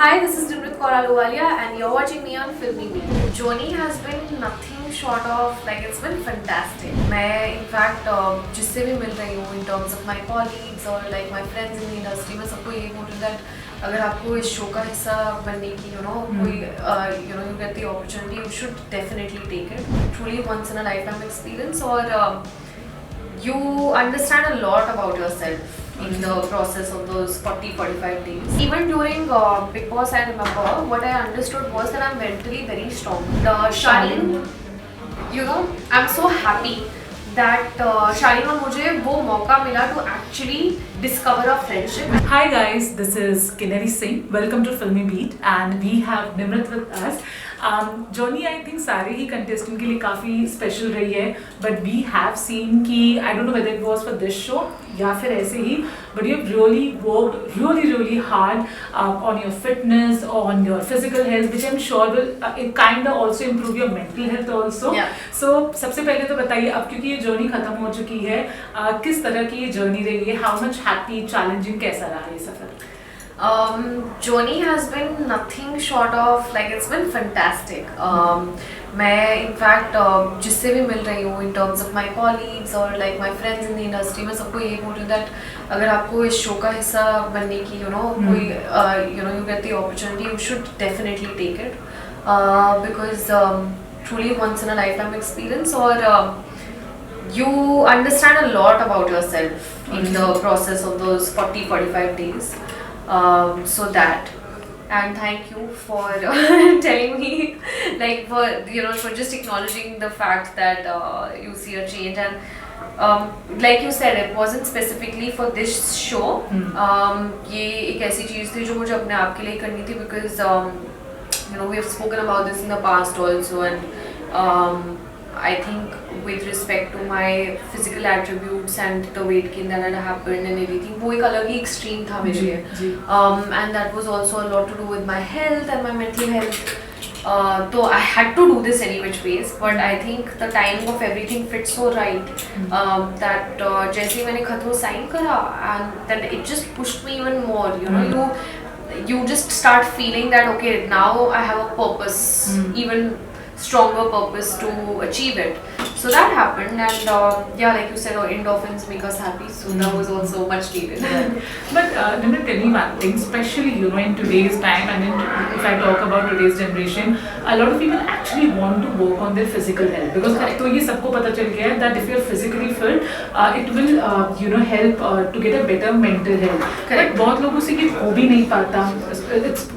Hi, this is Nimrit Kaur Ahluwalia and you're watching me on Filmy Beat. Journey has been nothing short of it's been fantastic. मैं in fact जिससे भी मिल रही हूँ in terms of my colleagues or like my friends in the industry मैं सबको यही बोल रही हूँ that अगर आपको इस शो का हिस्सा बनने की कोई you get the opportunity, you should definitely take it. Truly once in a lifetime experience और you understand a lot about yourself in the process of those 40-45 days. Even during Big Boss, I remember what I understood was that I'm mentally very strong. Shalin, I'm so happy that Shalin और मुझे वो मौका मिला to actually discover a friendship. Hi guys, this is Kinnari Singh. Welcome to Filmy Beat and we have Nimrit with us. Journey I think सारे ही contestant के लिए काफ़ी special रही है बट वी हैव सीन कि I don't know whether it was for this show या फिर ऐसे ही but you really worked really hard on your fitness on your physical health which I am sure will kind of also improve your mental health also. So सबसे पहले तो बताइए अब क्योंकि ये जर्नी खत्म हो चुकी है किस तरह की ये जर्नी रही है, हाउ मच हैप्पी चैलेंजिंग कैसा रहा ये सफर? Journey has been nothing short of it's been fantastic. मैं in fact जिससे भी मिल रही हूँ in terms of my colleagues or like my friends in the industry मैं सबको यही बोल रही हूँ that अगर आपको इस शो का हिस्सा बनने की कोई you get the opportunity, you should definitely take it because truly once in a lifetime experience और you understand a lot about yourself in the process of those 40-45 days. So that, and thank you for telling me, for just acknowledging the fact that you see a change and like you said, it wasn't specifically for this show. ये एक ऐसी चीज़ थी जो मुझे अपने आप के लिए करनी थी because we have spoken about this in the past also and I think with respect to my physical attributes and the weight gain that had happened and everything, वो एक अलग ही extreme था मेरे लिए and that was also a lot to do with my health and my mental health. So I had to do this any which ways, but I think the timing of everything fit so right that जैसे ही मैंने खतरों sign करा and then it just pushed me even more. You just start feeling that okay, now I have a purpose, even stronger purpose to achieve it. So that happened and like you said, endorphins make us happy, so that was also much needed. But Nimrit, tell me one thing, especially in today's time and if I talk about today's generation, a lot of people actually want to work on their physical health because अब तो ये सबको पता चल गया है that if you are physically fit, it will help to get a better mental health. But बहुत लोगों से ये हो भी नहीं पाता.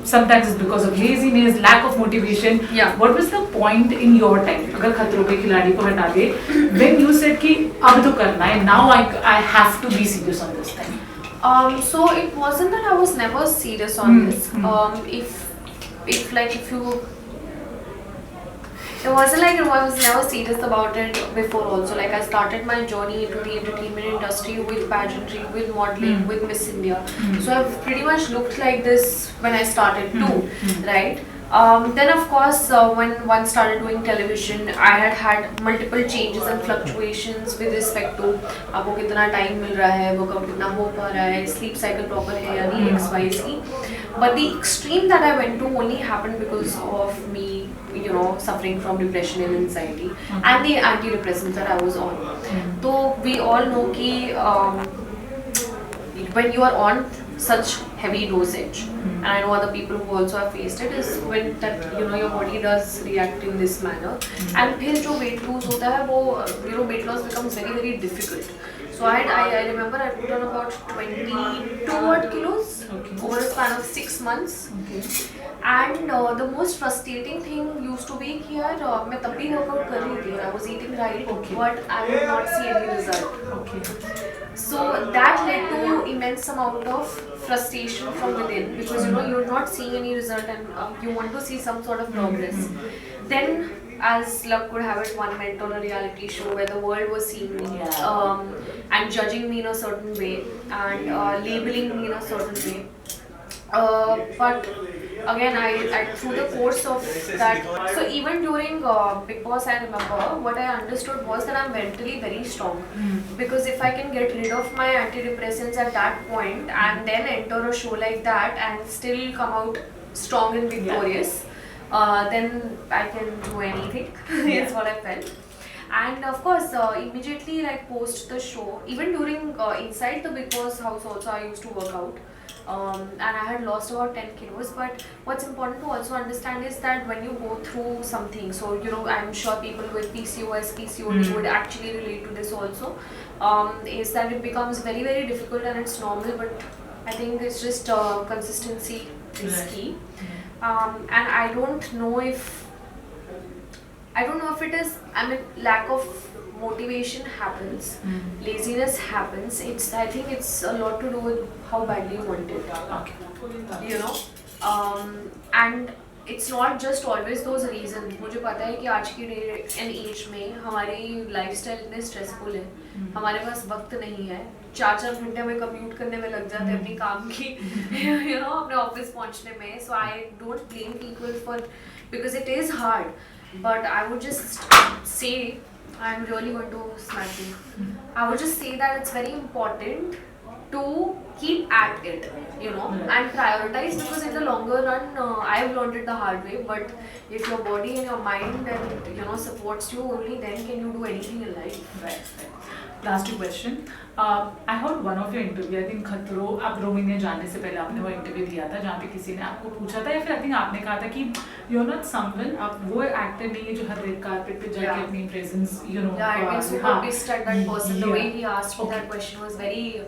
Sometimes it's because of laziness, lack of motivation. What was the point in your time? अगर खतरों के खिलाड़ी को हटा दे, when you said कि अब तो करना है, now I have to be serious on this thing. So it wasn't that I was never serious on this. If you, it wasn't like I was never serious about it before also. Like I started my journey into the entertainment industry with pageantry, with modeling, with Miss India. So I've pretty much looked like this when I started too, right? Then of course when one started doing television, I had multiple changes and fluctuations with respect to आपको कितना time मिल रहा है, वो कब कितना हो पा रहा है, sleep cycle proper है या नहीं, XYZ. But the extreme that I went to only happened because of me suffering from depression and anxiety and the antidepressants that I was on. So we all know कि when you are on such heavy dosage, and I know other people who also have faced it, is when that your body does react in this manner and फिर जो weight lose होता है वो weight loss becomes very very difficult. So I remember I put on about 22 odd kilos over a span of 6 months. And the most frustrating thing used to be कि यार मैं तब भी workout कर रही थी, I was eating right, but I did not see any result. So that led to immense amount of frustration from within because you're not seeing any result and you want to see some sort of progress. Then as luck could have it, one went on a reality show where the world was seeing me and judging me in a certain way and labeling me in a certain way. But again, I through the course of that, so even during Big Boss, I remember what I understood was that I'm mentally very strong. Because if I can get rid of my antidepressants at that point and then enter a show like that and still come out strong and victorious, then I can do anything. That's what I felt. And of course, immediately like post the show, even during inside the Big Boss house also, I used to work out. And I had lost about 10 kilos. But what's important to also understand is that when you go through something, so you know, I'm sure people with PCOS, PCOD would actually relate to this also, is that it becomes very, very difficult and it's normal. But I think it's just consistency is key. And I don't know if it is, I mean, lack of motivation happens, laziness happens. I think it's a lot to do with how badly you want it. Okay. You know, and it's not just always those reasons. मुझे पता है कि आज की day and as में हमारी lifestyle इतने stressful है, हमारे पास वक्त नहीं है, 4-4 घंटे हमें कम्यूट करने में लग जाते हैं अपनी काम की, you know, अपने ऑफिस पहुंचने में. So I don't blame people for, because it is hard, but I would just say, I'm really going to smack you. I would just say that it's very important to keep at it, you know, and prioritize, because in the longer run, I've learned it the hard way. But if your body and your mind and you know supports you, only then can you do anything in life. Right. Last two question. I heard one of your interview, I think खतरों, आप roaming ने जाने से पहले आपने वो interview दिया था जहाँ पे किसी ने आपको पूछा था, या फिर आई थिंक आपने कहा था कि you're not someone, आप वो एक्टर नहीं है जो हर रेड कारपेट पे जाके अपनी presence, you know. Yeah, I mean, super pissed at that person. The way he asked me that question was very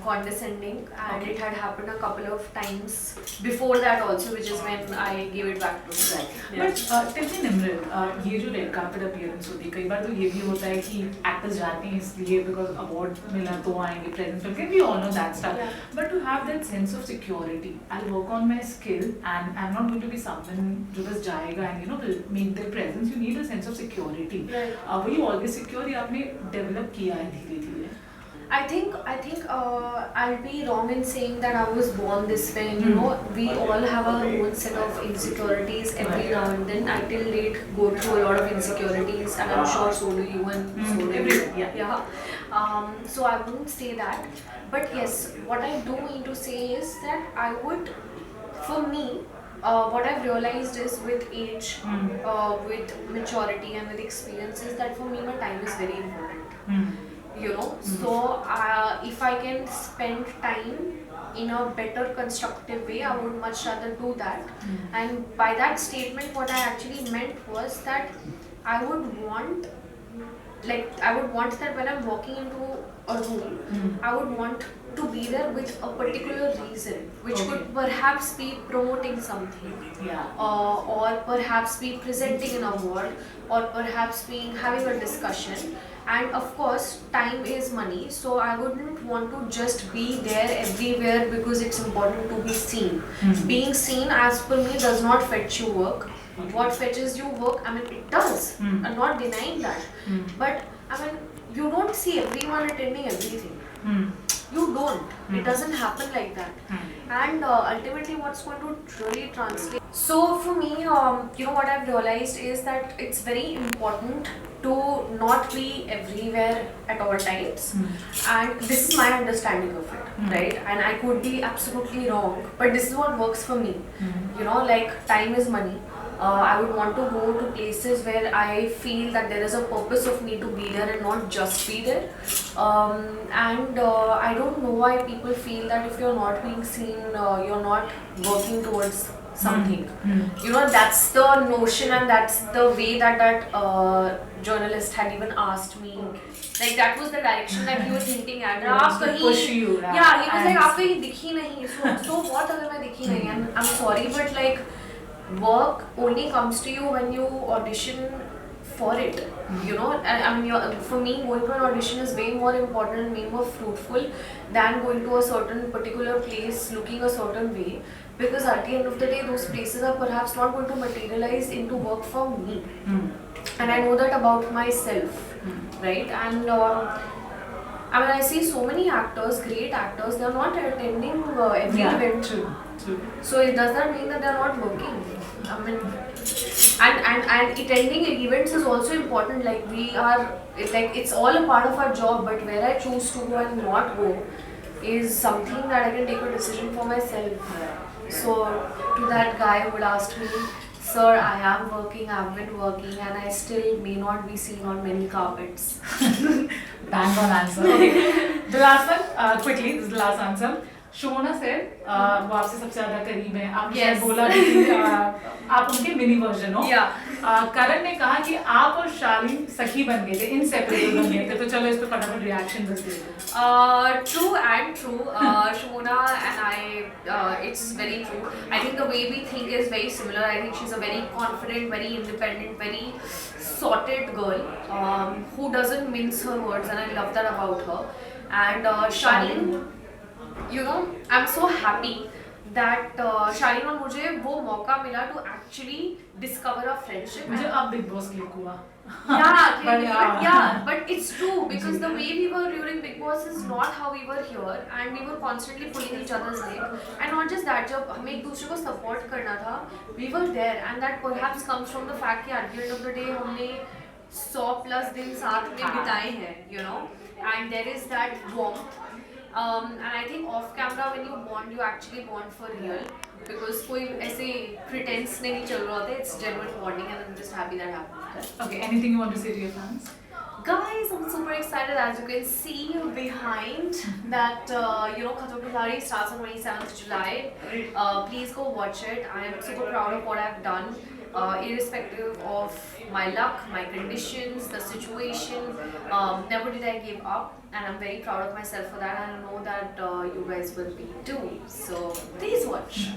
condescending, and it had happened a couple of times before that also, which is when I gave it back to him. But tell me Nimrat, ये जो red carpet appearance होती है, कई बार तो ये भी होता है कि एक्टर्स जाते हैं इसलिए बिकॉज अवार्ड मिला तो आएंगे, प्रेजेंस मिल के, we all know that stuff, but to have that sense of security, I will work on my skill and I am not going to be someone जो बस जाएगा and you know will make their presence, you need a sense of security. Were you always secure, या आपने develop किया है धीरे धीरे? I think I'll be wrong in saying that I was born this way. You know, we all have our own set of insecurities every now and then. I till date go through a lot of insecurities, and I'm sure so do you, and so do everyone. Yeah. So I wouldn't say that, but yes, what I do mean to say is that I would, for me, what I've realized is with age, with maturity, and with experience, is that for me my time is very important. You know, so if I can spend time in a better constructive way, I would much rather do that. And by that statement, what I actually meant was that I would want that when I'm walking into a room, I would want to be there with a particular reason, which could perhaps be promoting something, or perhaps be presenting an award, or perhaps having a discussion. And of course, time is money, so I wouldn't want to just be there everywhere because it's important to be seen. Being seen, as per me, does not fetch you work. What fetches you work, I mean, it does. I'm not denying that. But I mean, you don't see everyone attending everything. You don't. It doesn't happen like that. And ultimately, what's going to really translate? So for me, you know, what I've realized is that it's very important to not be everywhere at all times. And this is my understanding of it, right? And I could be absolutely wrong, but this is what works for me. You know, like time is money. I would want to go to places where I feel that there is a purpose of me to be there and not just be there. And I don't know why people feel that if you're not being seen, you're not working towards something. You know, that's the notion, and that's the way that journalist had even asked me. Like that was the direction that he was hinting at. To push you. Yeah, he was like, "आप कहीं दिखी नहीं, so what अगर मैं दिखी नहीं?" And I'm sorry, but like, work only comes to you when you audition for it. You know, I mean, for me, going to an audition is way more important and way more fruitful than going to a certain particular place looking a certain way, because at the end of the day, those places are perhaps not going to materialize into work for me. And I know that about myself, right? And I mean, I see so many actors, great actors, they're not attending every event. True. So does that mean that they're not working? I mean, and attending events is also important. Like it's all a part of our job, but where I choose to go and not go is something that I can take a decision for myself. So to that guy who would ask me, "Sir, I am working, I've been working, and I still may not be seen on many carpets." Bang on answer. Okay. The last one, quickly, this is the last answer. Shona said, वो आपसे सबसे ज़्यादा करीब है. आपने Yes. बोला भी कि आप उनके मिनी वर्जन हो. Yeah. करण ने कहा कि आप और शालीन सखी बन गए थे, इनसेपरेबल बन गए थे. तो चलो इस पे फटाफट रिएक्शन बस दे दो. True and true. Shimona and I, it's very true. I think the way we think is very similar. I think she's a very confident, very independent, very sorted girl who doesn't mince her words, and I love that about her. And Shalin, you know, I'm so happy that Shalin और मुझे वो मौका मिला to actually discover a friendship. मुझे अब big boss click हुआ. But it's true because the way we were during Big Boss is not how we were here, and we were constantly pulling each other's leg. And not just that, जब हमें एक दूसरे को support करना था, we were there, and that perhaps comes from the fact कि at the end of the day हमने 100+ दिन साथ में बिताए हैं, you know, and there is that warmth. And I think off camera when you bond, you actually bond for real because कोई ऐसे pretense नहीं चल रहा होता. It's genuine bonding, and I'm just happy that happened. Okay, anything you want to say to your fans? Guys, I'm super excited, as you can see behind that, you know, Khatron Ke Khiladi starts on 27th July. Please go watch it. I am super proud of what I've done, irrespective of my luck, my conditions, the situation. Never did I give up, and I'm very proud of myself for that, and I know that you guys will be too. So please watch.